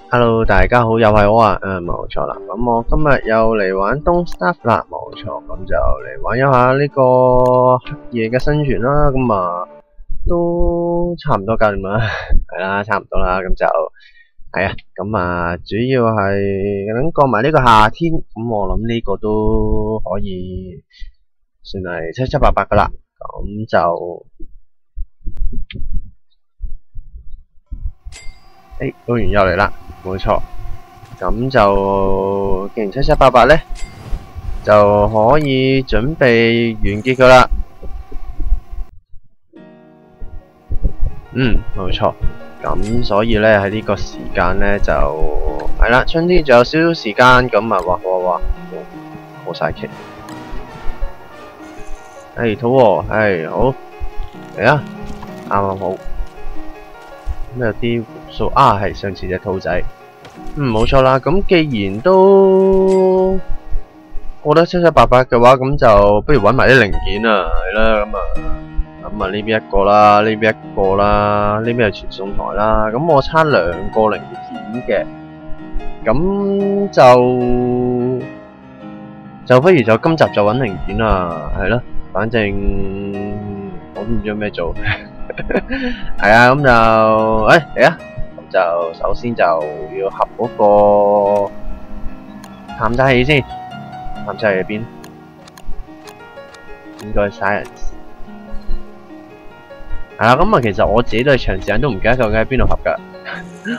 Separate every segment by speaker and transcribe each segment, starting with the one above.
Speaker 1: Hello，大家好，又係我啊，冇錯啦。咁我今日又嚟玩 Don't Starve 啦，冇錯，咁就嚟玩一下呢個黑夜嘅生存啦。咁啊，都差唔多搞掂啦，係啦，差唔多啦。咁就係啊，咁啊，主要係等過埋呢個夏天，咁我諗呢個都可以算係七七八八噶啦。咁就老完又嚟啦，冇錯。咁就既然七七八八咧，就可以準備完結噶啦。冇錯。咁所以咧喺呢個時間咧就係啦，春天仲有少少時間，咁啊哇，好晒劇。肚餓，好嚟啊，啱好。咁有啲胡鬚啊，係上次隻兔仔。冇錯啦。咁既然都過得七七八八嘅話，咁就不如揾埋啲零件啊，係啦。咁啊呢邊一個啦，呢邊一個啦，呢邊係傳送台啦。咁我差2個零件嘅，咁就不如就今集就揾零件啦，係咯。反正我都唔知有咩做。係啊，咁就嚟啊！咁就首先就要合嗰個探測器先。探測器喺邊？應該 Science。係啦，咁啊，其實我自己都係長時間都唔記得究竟喺邊度合噶。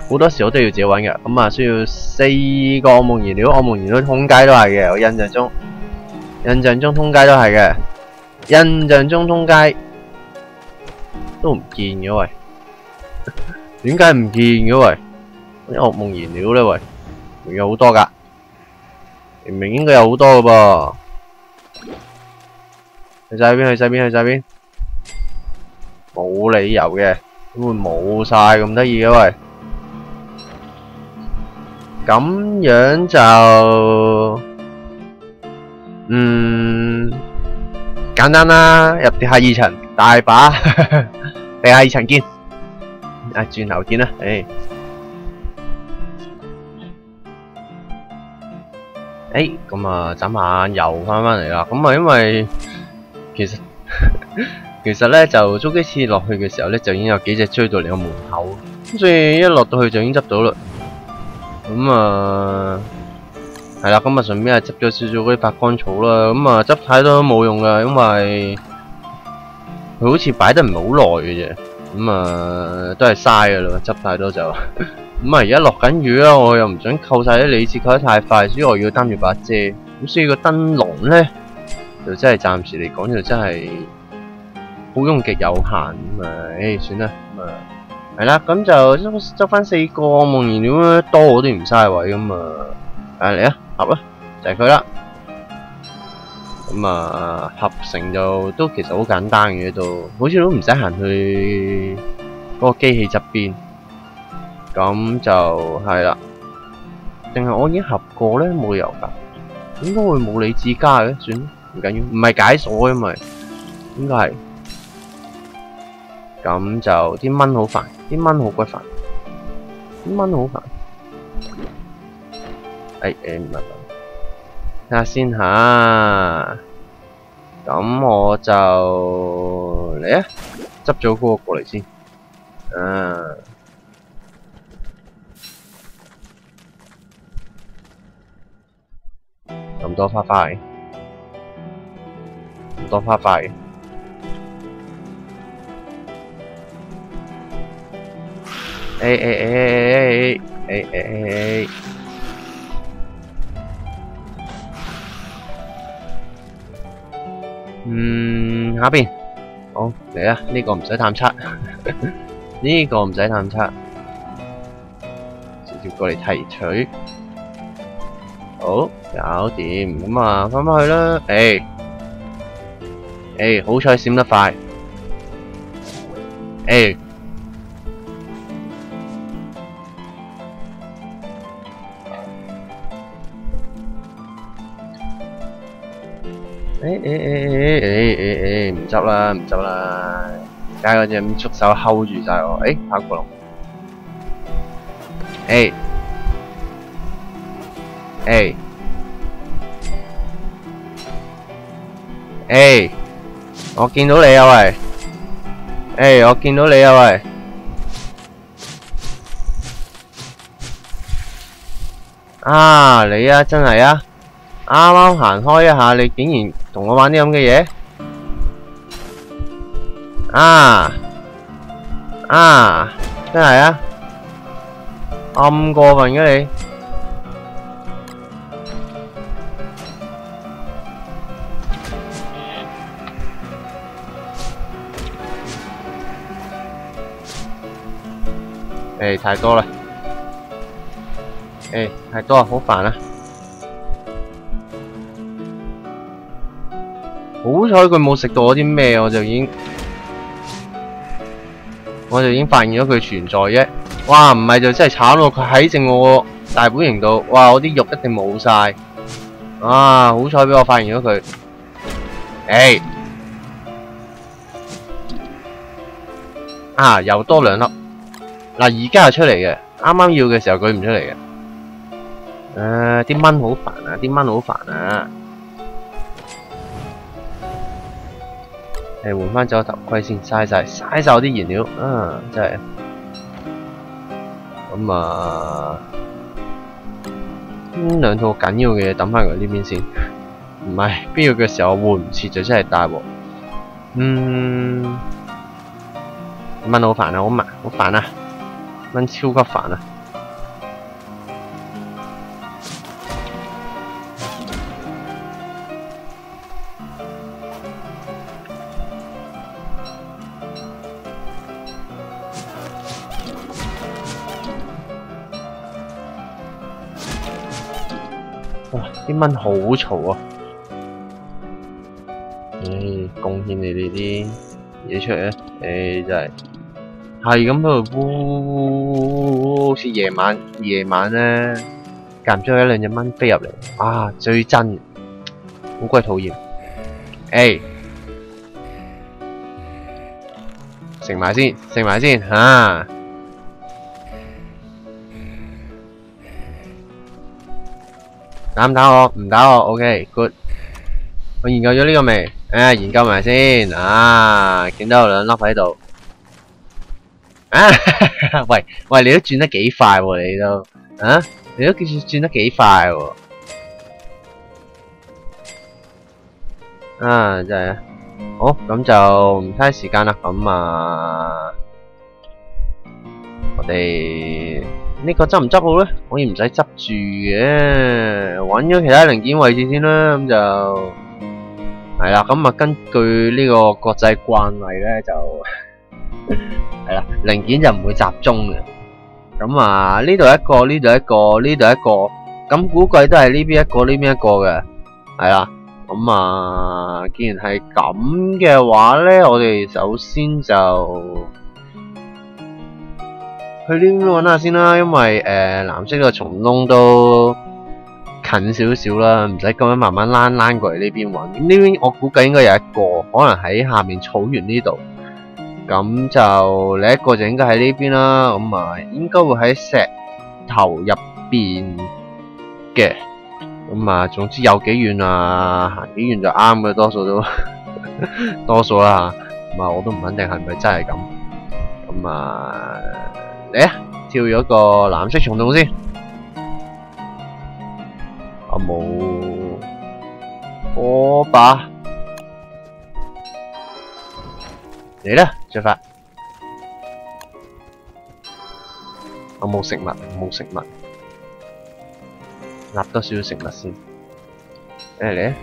Speaker 1: 好多時我都要自己揾嘅。咁啊，需要4個惡夢燃料，惡夢燃料通街都係嘅。我印象中通街都係嘅。印象中通街都唔見嘅喂，點解唔見嘅喂？啲惡夢燃料咧喂，明明有好多噶，明明應該有好多噶噃。去晒邊？冇理由嘅，點會冇晒咁得意嘅喂？咁樣就簡單啦，入地下2層大把。地下2層見，轉頭見啦，咁啊，眨下眼又翻嚟啦。咁啊，因為其實咧就捉幾次落去嘅時候咧，就已經有幾隻追到嚟個門口，咁所以一落到去就已經執到啦。咁啊，係啦，咁啊順便係執咗少少嗰啲發乾草啦。咁啊執太多都冇用噶，因為佢好似擺得唔係好耐嘅啫，咁啊都係嘥噶啦，執太多就咁啊而家落緊雨啦，我又唔想扣晒啲理智扣得太快，所以我要擔住把遮，咁所以個燈籠咧就真係暫時嚟講就真係好用極有限，咁啊算啦，咁啊係啦，咁就執翻4個夢燃料啦，多我都唔嘥位，咁啊嚟啊合啊，就係佢啦。咁啊，合成就都其實好簡單嘅，都好似都唔使行去嗰個機器側邊，咁就係啦。定係我已經合過咧？冇理由噶，應該會冇理智加嘅，算啦，唔緊要，唔係解鎖，因為應該係。咁就啲蚊好煩，啲蚊好鬼煩，啲蚊好煩。唔係。睇下先吓，咁我就嚟啊，執咗嗰個過嚟先。咁多花嘅，咁多花嘅。下邊好嚟啊！呢個唔使探測，呢個唔使探測，直接過嚟提取。好，搞掂，咁啊，翻返去啦。好彩閃得快。唔執啦，唔執啦，而家嗰隻咁觸手 hold 住晒我，跑過龍，誒誒，我見到你啊喂！誒，我見到你啊喂！啊，你啊，真係啊！啱啱行開一下，你竟然同我玩啲咁嘅嘢？真係啊！咁過分嘅你！誒，太多啦！誒，太多啊，好煩啊！好彩佢冇食到我啲咩，我就已經發現咗佢存在啫。哇，唔係就真係慘咯！佢喺正我大本營度，哇！我啲肉一定冇晒。啊，好彩俾我發現咗佢。誒，啊，又多2粒。嗱，而家係出嚟嘅，啱啱要嘅時候佢唔出嚟嘅。啲蚊好煩啊！啲蚊好煩啊！換翻咗頭盔先，嘥晒我啲燃料啊！真係咁啊，2套緊要嘅嘢抌翻嚟呢邊先。唔係必要嘅時候我換唔切就真係大鑊。蚊好煩啊！好煩啊！蚊超級煩啊！哇！啲蚊好嘈啊！貢獻你哋啲嘢出嚟啊！真係咁喺度嗚，好似夜晚咧，間唔中有1-2隻蚊飛入嚟，啊！最憎，好鬼討厭。食埋先嚇！打唔打我？唔打我 ，OK， good。我研究咗呢個未？研究埋先。見到有2粒喺度。喂，你都轉得幾快喎？你都轉得幾快喎？真係啊！好，咁就唔嘥時間啦。咁我哋呢個執唔執好咧？可以唔使執住嘅，揾咗其他零件位置先啦。咁就係啦。咁根據呢個國際慣例咧，就係啦，零件就唔會集中嘅。咁呢度一個，呢度一個，呢度一個，咁估計都係呢邊一個，呢邊一個嘅。係啦。咁既然係咁嘅話咧，我哋首先就去呢邊揾下先啦，因為藍色嘅蟲窿都近少少啦，唔使咁樣慢慢躝過嚟呢邊揾。呢邊我估計應該有一個，可能喺下面草原呢度。咁就另一個就應該喺呢邊啦。咁應該會喺石頭入邊嘅。咁總之有幾遠行幾遠就啱嘅，多數都多數啦嚇。我都唔肯定係咪真係咁。嚟跳咗個藍色蟲洞先。我冇火把，嚟啦，出發。我冇食物，立多少少食物先。嚟啊！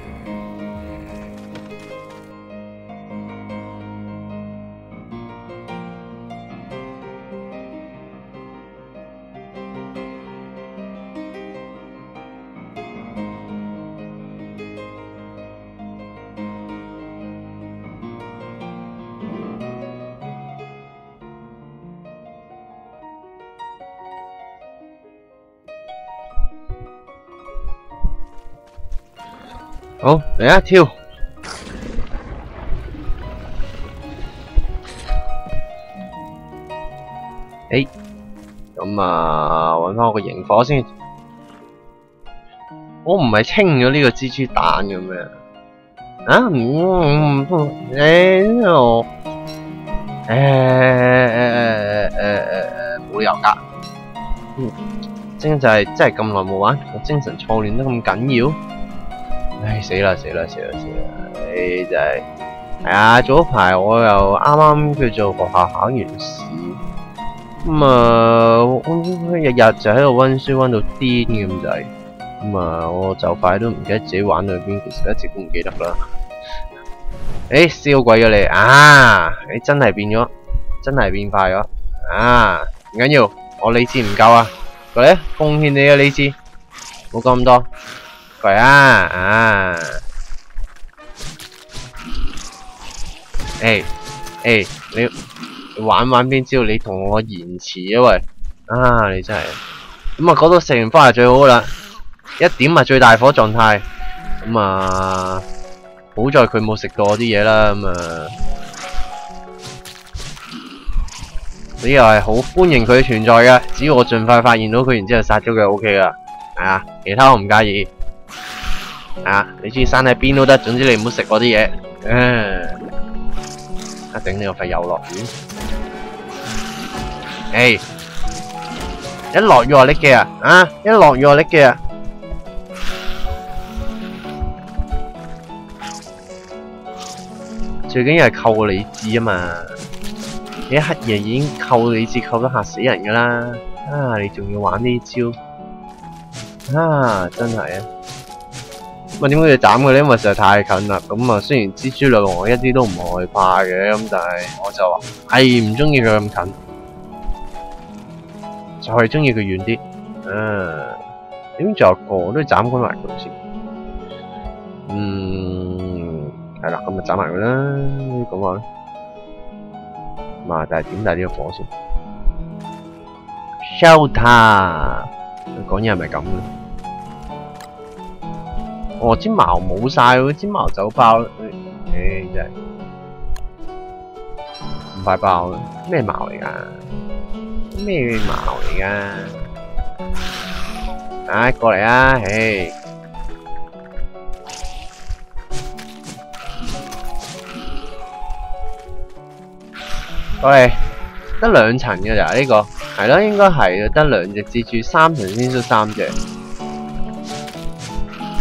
Speaker 1: 好，嚟啊，跳！咁搵翻我個螢火先。我唔係清咗呢個蜘蛛蛋嘅咩？啊冇理由㗎。真係咁耐冇玩，我精神錯亂得咁緊要。唉，死啦！唉，真係係啊！早排我又啱啱叫做學校考完試，日日就喺度溫書溫到癲咁滯。我就快都唔記得自己玩到邊，其實一直都唔記得啦。燒鬼咗你啊！你真係變咗，真係變快咗啊！唔緊要，我理智唔夠啊！過嚟，貢獻你嘅理智，冇講咁多，過嚟啊！你玩邊招？你同我延遲啊喂！你真係嗰度食完翻係最好啦。1點最大火狀態，好在佢冇食到我啲嘢啦，你又係好歡迎佢存在嘅，只要我盡快發現到佢，然之後殺咗佢 OK 啦，係啊，其他我唔介意，係啊，你中意生喺邊都得，總之你唔好食我啲嘢，頂你個肺遊樂園，一落雨我拎嘅啊，一落雨我拎嘅啊！最緊要係扣個理智啊嘛！你一黑夜已經扣理智扣得嚇死人噶啦！你仲要玩呢招真係啊！點解要斬佢咧？因為實在太近啦。雖然蜘蛛女王我一啲都唔害怕嘅，但係我就話係唔中意佢咁近，就係中意佢遠啲。點仲有個我都要斬開埋佢先。係啦，咁就斬埋佢啦，咁話啦。但係點大呢個火先 ？Shelter， 講嘢係咪咁嘅？支矛冇晒喎，支矛走爆啦！真係唔快爆啦！咩矛嚟㗎？咩矛嚟㗎？過嚟啊！過嚟，得2層嘅咋呢個？係咯，應該係得2隻蜘蛛，3層先出3隻。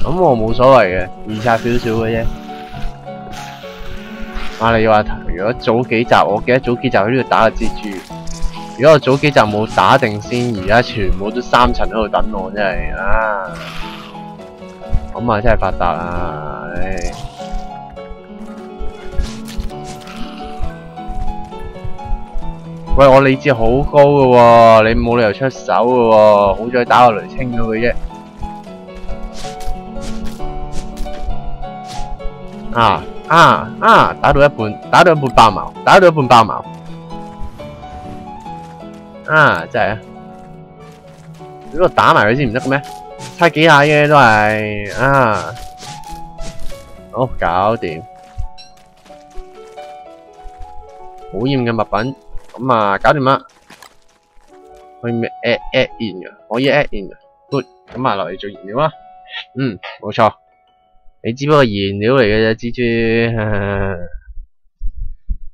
Speaker 1: 我冇所謂嘅，2殺少少嘅啫。你話如果早幾集，我記得早幾集喺呢度打個蜘蛛。如果我早幾集冇打定先，而家全部都3層喺度等我，真係真係發達啦！喂，我理智好高㗎喎，你冇理由出手㗎喎，好彩打個雷清咗佢啫。打到一半爆矛，真係如果打埋佢先唔得嘅咩？差幾下嘅都係好搞掂。好厭嘅物品。搞掂啦，可以咩 add in 嘅，可以 add in 嘅 ，good， 落嚟做燃料啦，冇錯，你只不過燃料嚟嘅啫，蜘蛛，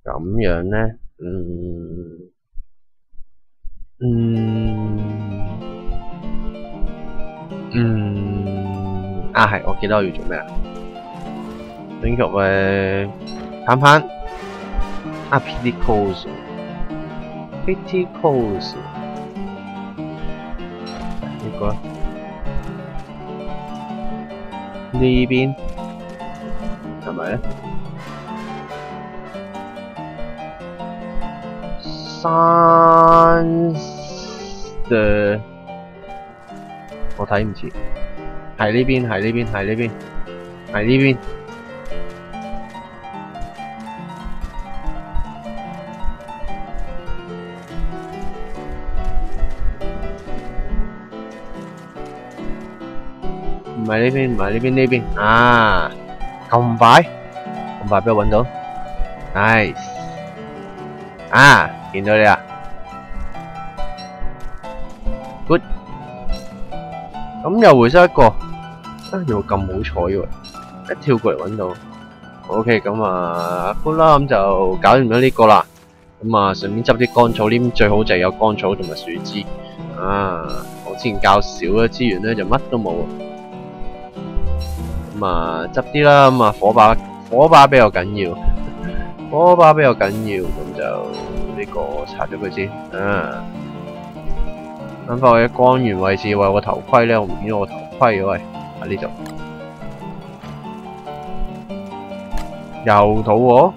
Speaker 1: 咁樣咧，係，我記得我要做咩啊？冰肉攀Petty Coals 呢個呢邊係咪咧？Sans 我睇唔切，係呢邊。唔係呢邊咁快俾我搵到 ，nice， 見到你啦 ，good， 咁又回收一個，又咁好彩喎！一跳過嚟揾到。OK， 咁啊，好啦，咁就搞掂咗呢個啦。咁啊，順便執啲乾草，呢邊最好就係有乾草同埋樹枝。啊，我之前較少嘅資源咧，就乜都冇。咁啊，執啲啦。咁啊，火把比較緊要，火把比較緊要。咁就呢個拆咗佢先。啊，諗翻我嘅光源位置，喂，我個頭盔咧，我唔見咗我頭盔嘅喂，喺呢度。又肚餓，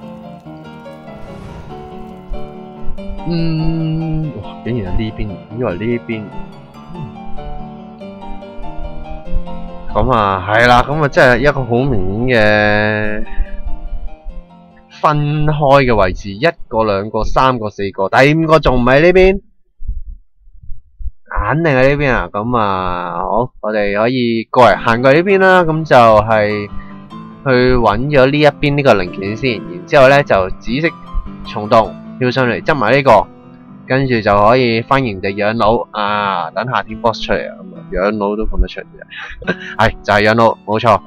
Speaker 1: 哇！竟然係呢邊，以為呢邊，咁啊係啦，咁啊真係一個好明顯嘅分開嘅位置，一個、兩個、三個、四個，第五個仲唔係呢邊？肯定係呢邊啊！咁啊，好，我哋可以行過嚟呢邊啦，咁就係。去揾咗呢一邊呢個零件先，然之後咧就紫色蟲洞跳上嚟執埋呢個，跟住就可以翻營地養老啊！等夏天 boss 出嚟啊，咁啊養老都咁得出嘅，係就係養老冇錯，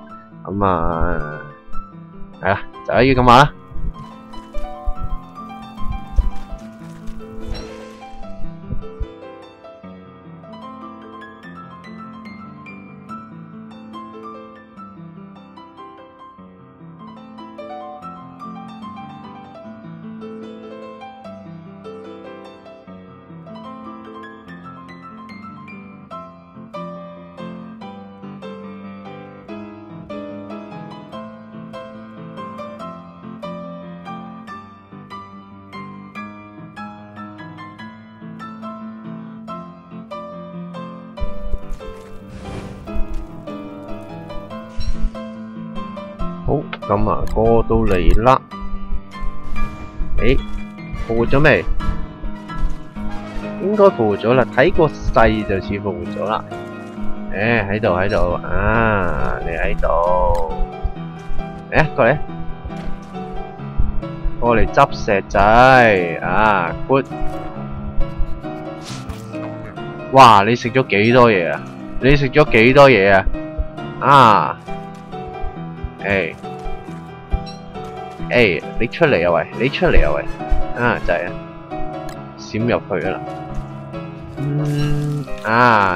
Speaker 1: 咁啊係啦，就可以咁話啦。好，咁啊，過到嚟啦。復活咗未？應該復活咗啦，睇個勢就似復活咗啦。喺度啊，你喺度。過嚟執石仔啊 ，good。哇，你食咗幾多嘢啊？啊！你出嚟啊喂！啊就係啊，閃入去啦。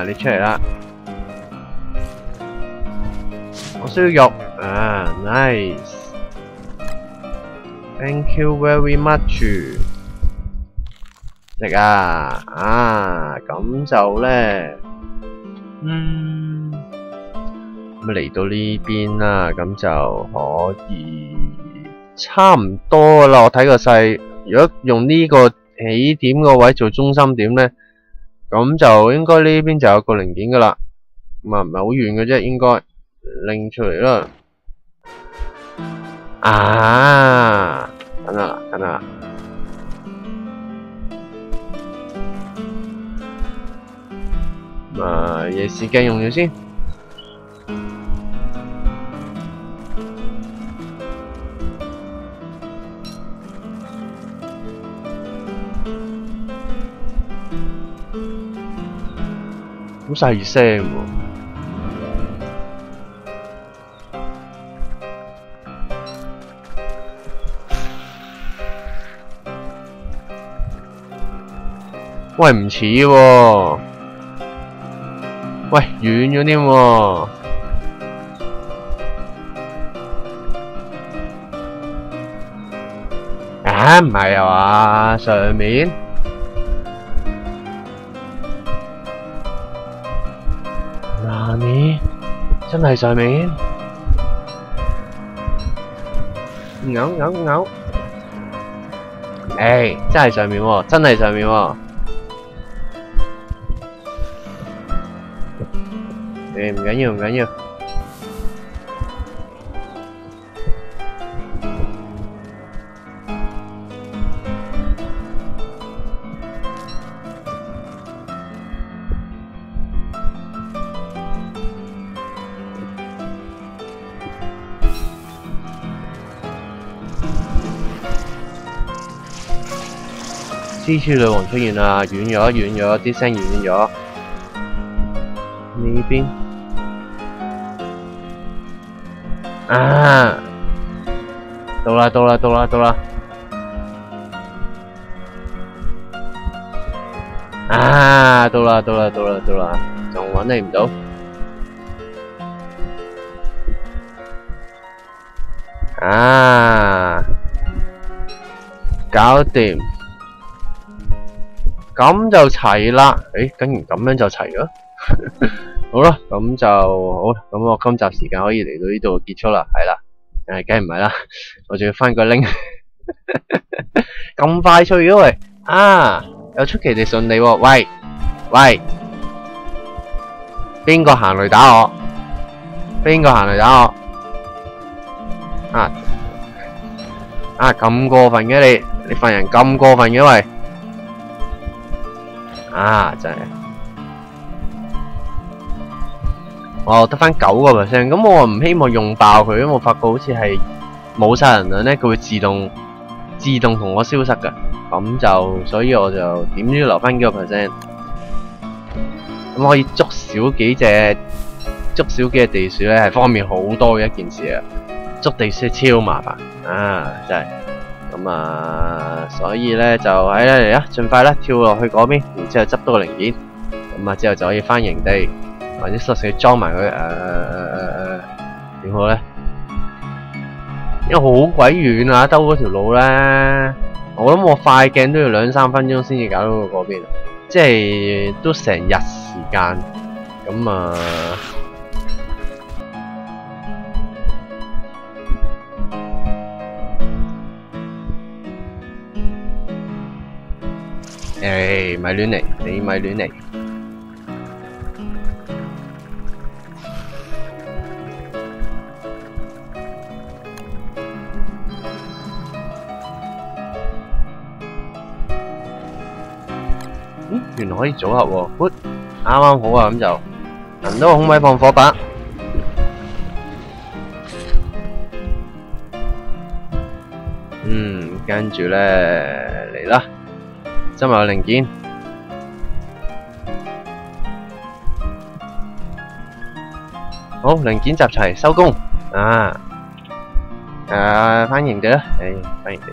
Speaker 1: 你出嚟啦！我需要肉啊 ，nice。Thank you very much。食啊！咁就咧，咁嚟到呢邊啦，咁就可以差唔多啦。我睇個勢，如果用呢個起點個位做中心點咧，咁就應該呢邊就有個零件噶啦。咁啊唔係好遠嘅啫，應該拎出嚟啦。等下啦。夜視鏡用咗先。好細聲喎！喂，唔似喎！喂，遠咗添喎！唔係啊嘛，上面？你真係上面？嘔！真係上面喎，真係上面喎。唔緊要。蜘蛛女王出現啦，遠咗，啲聲遠咗。呢邊啊！到啦到啦到啦到啦！啊！到啦到啦到啦到啦！仲揾你唔到？啊！搞掂，咁就齊啦。誒，竟然咁樣就齊咗。好啦，咁就好啦。咁我今集時間可以嚟到呢度結束啦。係啦，梗係唔係啦，我仲要翻個 link。咁快脆嘅喂！啊，又出奇地順利喎。喂喂，邊個行嚟打我？邊個行嚟打我？咁過分嘅你份人咁過分嘅喂！真係，我得翻9%，咁我唔希望用爆佢，因為我發覺好似係冇晒能量咧，佢會自動同我消失噶，咁就所以我就點都要留翻幾個%，咁可以捉少幾隻地鼠咧，係方便好多嘅一件事啊！捉地鼠超麻煩真係。咁所以咧就喺嚟啦，盡快啦跳落去嗰邊，然之後執多個零件，咁之後就可以翻營地，或者索性裝埋佢點好咧？因為好鬼遠啊，兜嗰條路咧，我諗我快鏡都要2-3分鐘先至搞到嗰邊，即係都成日時間，咁咪亂嚟，你咪亂嚟。原來可以組合喎 ，good， 啱啱好啊，咁就人都空位放火把。跟住咧嚟啦。執埋個零件，好，零件集齊，收工翻營地啦，翻營地。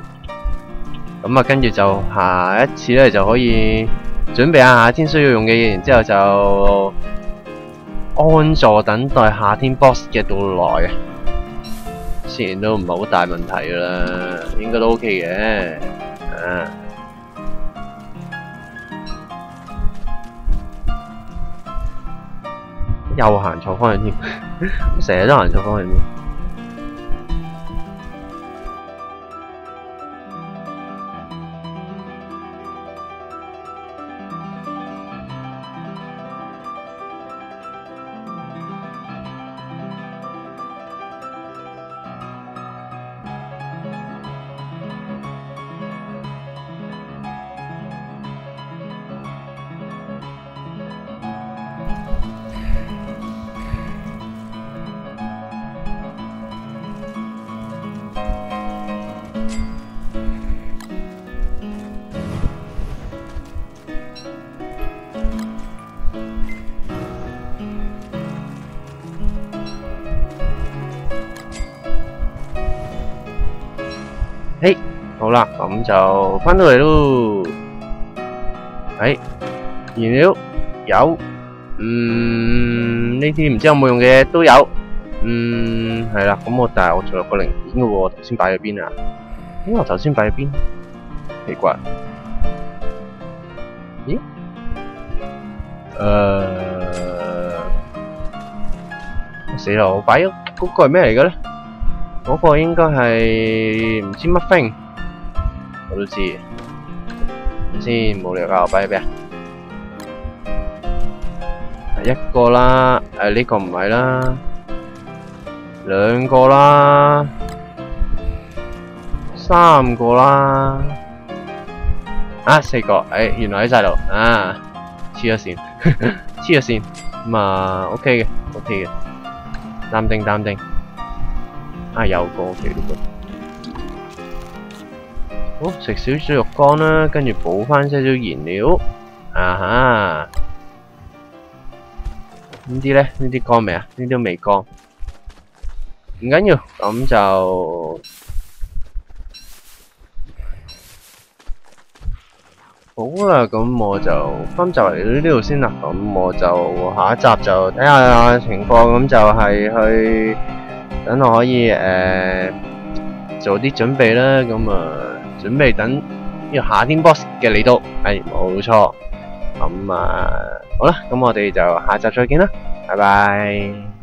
Speaker 1: 咁跟住就下一次咧就可以準備下夏天需要用嘅嘢，然之後就安坐等待夏天 boss 嘅到來。自然都唔係好大問題啦，應該都 OK 嘅，又行錯方向添，成日都行錯方向添。好啦，咁就翻到嚟咯。燃料有，呢啲唔知有冇用嘅嘢都有。係啦，咁但係我仲有個零件嘅喎，頭先擺喺邊啊？我頭先擺喺邊？奇怪。咦？死啦！我擺咗嗰個係咩嚟嘅咧？嗰個應該係唔知乜 thing， 我都知。先冇理由我擺喺邊啊？一個啦，呢個唔係啦，2個啦，3個啦，4個，原來喺晒度黐咗線，黐咗線，咁OK 嘅 ，OK 嘅，淡定淡定。有個 OK 呢個，好食少少肉乾啦，跟住補翻少少燃料，呢啲咧，呢啲乾未啊？呢啲都未乾，唔緊要，咁就好啦。咁我就今集嚟到呢度先啦。咁我就下一集就睇下情況，咁就係去等我可以做啲準備啦。咁準備等呢個夏天 boss 嘅嚟到，係冇錯。咁好啦，咁我哋就下集再見啦，拜拜。